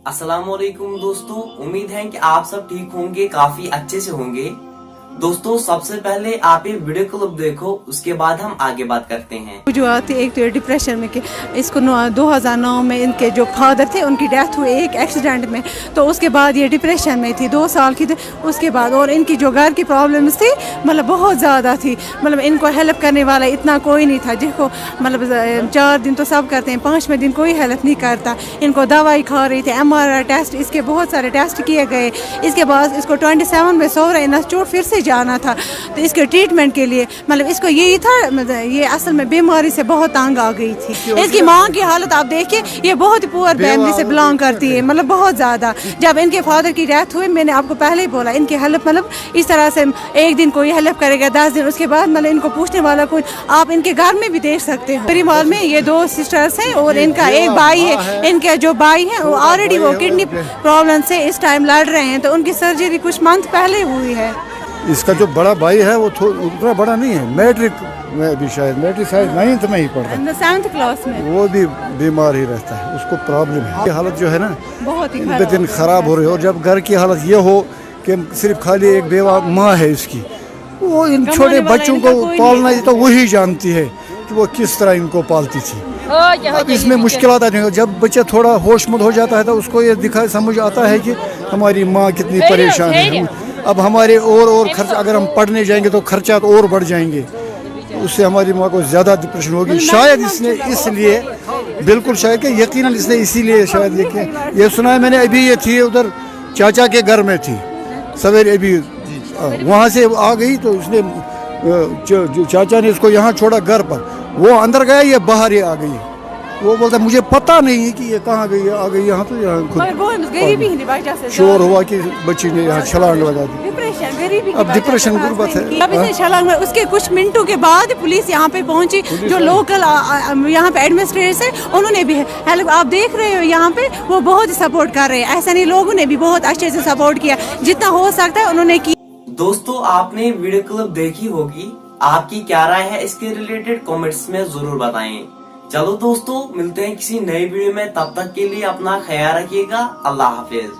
अस्सलाम वालेकुम दोस्तों, उम्मीद है कि आप सब ठीक होंगे, काफी अच्छे से होंगे। दोस्तों सबसे पहले आप ये वीडियो क्लिप देखो, उसके बाद हम आगे बात करते हैं। जो आती एक तो डिप्रेशन में कि इसको 2009 में इनके जो फादर थे उनकी डेथ हुई एक एक्सीडेंट में, तो उसके बाद ये डिप्रेशन में थी, 2 साल की थी उसके बाद। और इनकी जो घर की प्रॉब्लम्स थी मतलब बहुत ज़्यादा थी, मतलब इनको हेल्प करने वाला इतना कोई नहीं था। जिसको मतलब 4 दिन तो सब करते हैं, 5वें दिन कोई हेल्प नहीं करता। इनको दवाई खा रही थी, MRI टेस्ट, इसके बहुत सारे टेस्ट किए गए। इसके बाद इसको 27 में सोहरा इंस्टीट्यूट फिर से जाना था, तो इसके ट्रीटमेंट के लिए मतलब इसको यही था, मतलब ये असल में बीमारी से बहुत तंग आ गई थी। इसकी माँ की हालत आप देखिए, ये बहुत ही पुअर फैमिली से बिलोंग करती है, मतलब बहुत ज़्यादा। जब इनके फादर की डेथ हुई, मैंने आपको पहले ही बोला, इनकी हेल्प मतलब इस तरह से एक दिन कोई हेल्प करेगा, 10 दिन उसके बाद मतलब इनको पूछने वाला कोई, आप इनके घर में भी देख सकते हो। परिवार में ये 2 सिस्टर्स हैं और इनका एक भाई है। इनके जो भाई हैं वो ऑलरेडी वो किडनी प्रॉब्लम से इस टाइम लड़ रहे हैं, तो उनकी सर्जरी कुछ मंथ पहले हुई है। इसका जो बड़ा भाई है वो उतना बड़ा नहीं है, मैट्रिक में भी शायद 9th में ही पढ़ता है, 7th क्लास में। वो भी बीमार ही रहता है, उसको प्रॉब्लम है। ये हालत जो है ना बहुत ही दिन खराब हो रही है। और जब घर की हालत ये हो कि सिर्फ खाली एक बेवा माँ है इसकी, वो इन छोटे बच्चों को पालना तो वही जानती है कि वो किस तरह इनको पालती थी। अब इसमें मुश्किलात आती हैं। जब बच्चा थोड़ा होशमंद हो जाता है तो उसको ये समझ आता है कि हमारी माँ कितनी परेशान है। अब हमारे और खर्च, अगर हम पढ़ने जाएंगे तो खर्चा तो और बढ़ जाएंगे, उससे हमारी माँ को ज़्यादा डिप्रेशन होगी। शायद इसने इसलिए, बिल्कुल शायद कि यकीनन इसने इसीलिए शायद ये सुना है मैंने। अभी ये थी उधर चाचा के घर में थी सवेरे, अभी वहाँ से आ गई तो उसने चाचा ने इसको यहाँ छोड़ा घर पर, वो अंदर गया, ये बाहर ही आ गई। वो बोलता मुझे पता नहीं है कि ये कहाँ गई, आ गई यहाँ, तो यहाँ खुद शोर हुआ कि बच्ची ने यहाँ छलांग लगा दी। अब डिप्रेशन गुर्बत है। अब इसने छलांग, उसके कुछ मिनटों के बाद पुलिस यहाँ पे पहुंची, जो लोकल यहाँ पे एडमिनिस्ट्रेटर है उन्होंने भी हेल्प, आप देख रहे हो यहाँ पे वो बहुत सपोर्ट कर रहे हैं। ऐसा नहीं, लोगों ने भी बहुत अच्छे से सपोर्ट किया, जितना हो सकता है उन्होंने किया। दोस्तों आपने वीडियो क्लिप देखी होगी, आपकी क्या राय है इसके रिलेटेड कमेंट्स में जरूर बताएं। चलो दोस्तों, मिलते हैं किसी नई वीडियो में, तब तक के लिए अपना ख्याल रखिएगा। अल्लाह हाफिज।